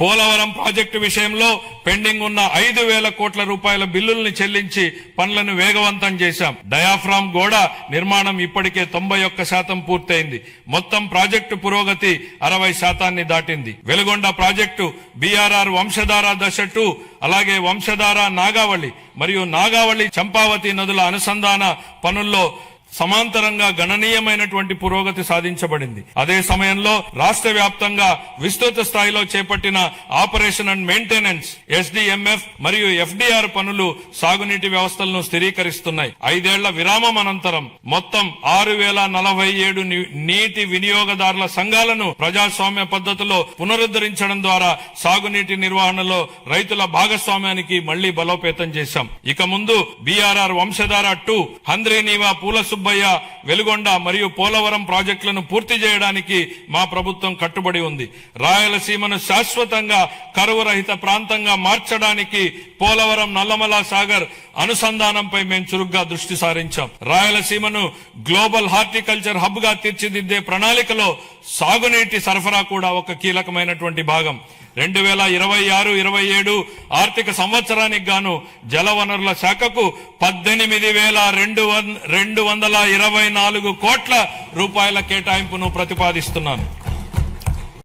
Polavaram project విషయంలో pending ఉన్న 5,000 కోట్ల రూపాయల బిల్లుల్ని చెల్లించి పనులను వేగవంతం చేశాం. డయాఫ్రామ్ గోడ నిర్మాణం ఇప్పటికే 91% పూర్తయింది. మొత్తం ప్రాజెక్టు పురోగతి 60% దాటింది. వెలుగొండ ప్రాజెక్టు BRR వంశధార దశ 2 అలాగే వంశధార నాగావళి మరియు నాగావళి చంపావతి నదుల అనుసంధాన పనుల్లో సమాంతరంగా గణనీయమైనటువంటి పురోగతి సాధించబడింది. అదే సమయంలో రాష్ట్ర వ్యాప్తంగా విస్తృత స్థాయిలో చేపట్టిన ఆపరేషన్ అండ్ మెయింటెనెన్స్ SDMF మరియు FDR పనులు సాగునీటి వ్యవస్థలను స్థిరీకరిస్తున్నాయి. 5 ఏళ్ల విరామం అనంతరం మొత్తం 6,047 నీటి వినియోగదారుల సంఘాలను ప్రజాస్వామ్య పద్ధతిలో పునరుద్ధరించడం ద్వారా సాగునీటి నిర్వహణలో రైతుల భాగస్వామ్యానికి మళ్లీ బలోపేతం చేశాం. ఇక ముందు BRR వంశధార 2, హంద్రీనీవా పూల సుబ్బయ్య, వెలుగొండ మరియు పోలవరం ప్రాజెక్టులను పూర్తి చేయడానికి మా ప్రభుత్వం కట్టుబడి ఉంది. రాయలసీమను శాశ్వతంగా కరువు రహిత ప్రాంతంగా మార్చడానికి పోలవరం నల్లమల సాగర్ అనుసంధానంపై మేము చురుగ్గా దృష్టి సారించాం. రాయలసీమను గ్లోబల్ హార్టికల్చర్ హబ్ గా తీర్చిదిద్దే ప్రణాళికలో సాగునీటి సరఫరా కూడా ఒక కీలకమైనటువంటి భాగం. 2026-27 ఆర్థిక సంవత్సరానికి గాను జలవనరుల శాఖకు 18,224 కోట్ల రూపాయల కేటాయింపును ప్రతిపాదిస్తున్నాను.